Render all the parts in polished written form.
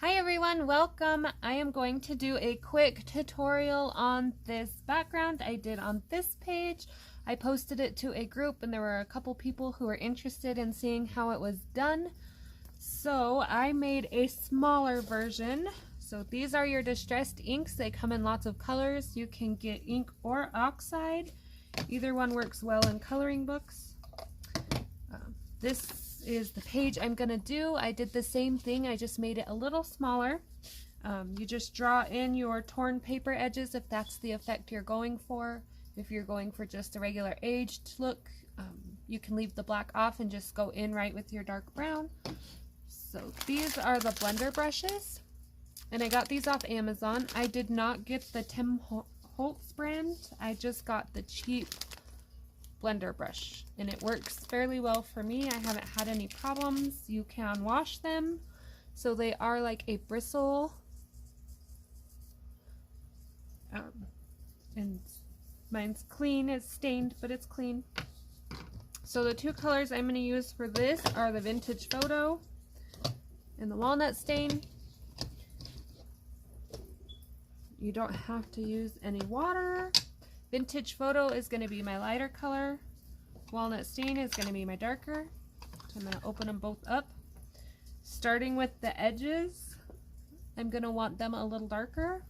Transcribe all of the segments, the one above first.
Hi everyone, welcome. I am going to do a quick tutorial on this background I did on this page. I posted it to a group and there were a couple people who were interested in seeing how it was done. So I made a smaller version. So these are your distressed inks. They come in lots of colors. You can get ink or oxide. Either one works well in coloring books. This is the page I'm gonna do. I did the same thing, I just made it a little smaller. You just draw in your torn paper edges if that's the effect you're going for. If you're going for just a regular aged look, you can leave the black off and just go in right with your dark brown. So these are the blender brushes, and I got these off Amazon. I did not get the Tim Holtz brand, I just got the cheap blender brush, and it works fairly well for me. I haven't had any problems. You can wash them, so they are like a bristle, and mine's clean. It's stained, but it's clean. So the two colors I'm going to use for this are the Vintage Photo and the Walnut Stain. You don't have to use any water. Vintage Photo is going to be my lighter color. Walnut Stain is going to be my darker. So I'm going to open them both up. Starting with the edges, I'm going to want them a little darker.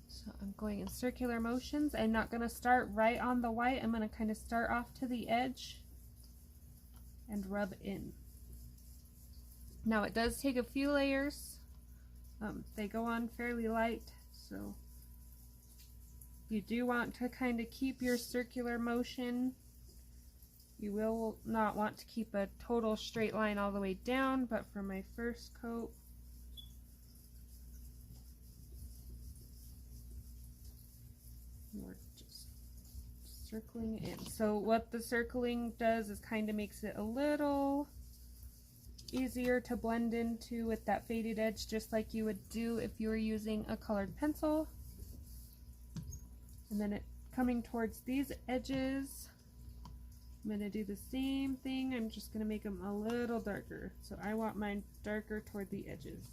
So I'm going in circular motions. I'm not going to start right on the white. I'm going to kind of start off to the edge and rub in. Now it does take a few layers. They go on fairly light, so you do want to kind of keep your circular motion. You will not want to keep a total straight line all the way down, but for my first coat, we're just circling in. So what the circling does is kind of makes it a little easier to blend into with that faded edge, just like you would do if you were using a colored pencil. And then it coming towards these edges, I'm going to do the same thing. I'm just going to make them a little darker. So I want mine darker toward the edges.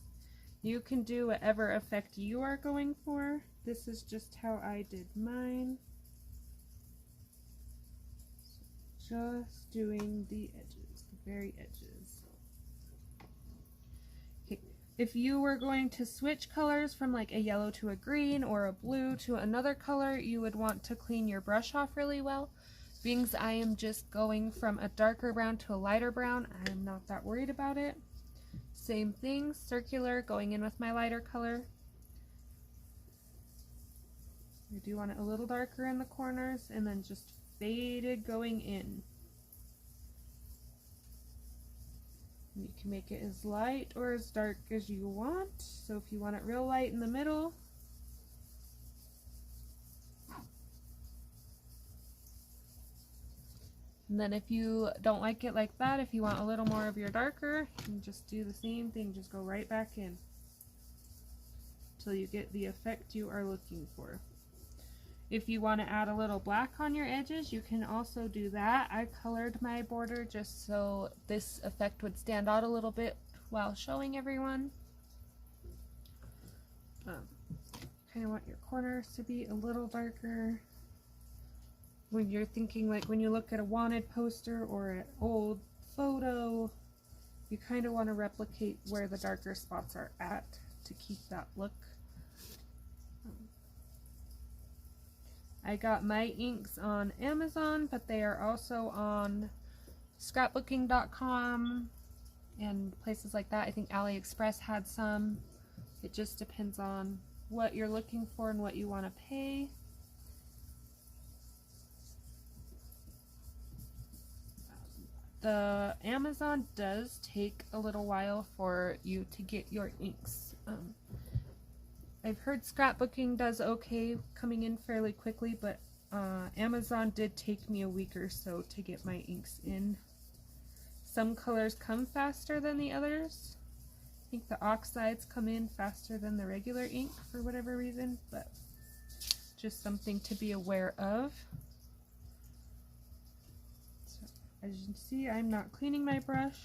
You can do whatever effect you are going for. This is just how I did mine. So just doing the edges, the very edges. If you were going to switch colors from like a yellow to a green or a blue to another color, you would want to clean your brush off really well. Being I am just going from a darker brown to a lighter brown, I'm not that worried about it. Same thing, circular, going in with my lighter color. I do want it a little darker in the corners, and then just faded going in. You can make it as light or as dark as you want. So if you want it real light in the middle, and then if you don't like it like that, if you want a little more of your darker, you can just do the same thing, just go right back in until you get the effect you are looking for. If you want to add a little black on your edges, you can also do that. I colored my border just so this effect would stand out a little bit while showing everyone. Kind of want your corners to be a little darker. When you're thinking, like when you look at a wanted poster or an old photo, you kind of want to replicate where the darker spots are at to keep that look. I got my inks on Amazon, but they are also on scrapbooking.com and places like that. I think AliExpress had some. It just depends on what you're looking for and what you want to pay. The Amazon does take a little while for you to get your inks. I've heard scrapbooking does okay, coming in fairly quickly, but Amazon did take me a week or so to get my inks in. Some colors come faster than the others. I think the oxides come in faster than the regular ink for whatever reason, but just something to be aware of. So, as you can see, I'm not cleaning my brush.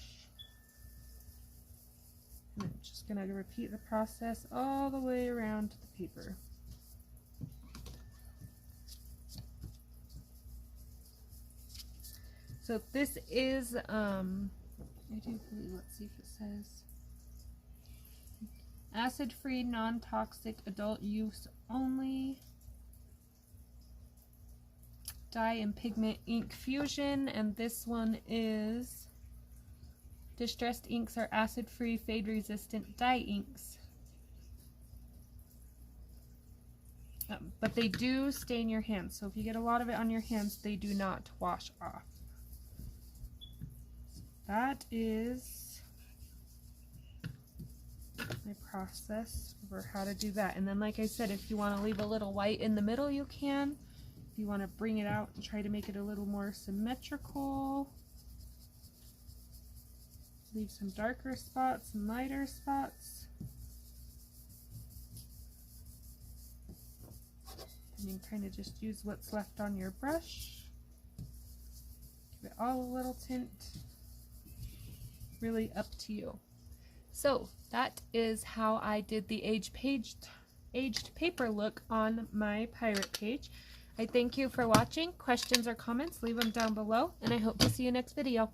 And I'm just going to repeat the process all the way around the paper. So this is, I do believe, let's see if it says, acid-free, non-toxic, adult use only. Dye and pigment ink fusion, and this one is Distressed inks are acid-free, fade-resistant dye inks. But they do stain your hands, so if you get a lot of it on your hands, they do not wash off. So that is my process for how to do that. And then, like I said, if you want to leave a little white in the middle, you can. If you want to bring it out and try to make it a little more symmetrical, leave some darker spots and lighter spots. And you kind of just use what's left on your brush. Give it all a little tint. Really up to you. So that is how I did the aged paper look on my pirate page. I thank you for watching. Questions or comments, leave them down below, and I hope to see you next video.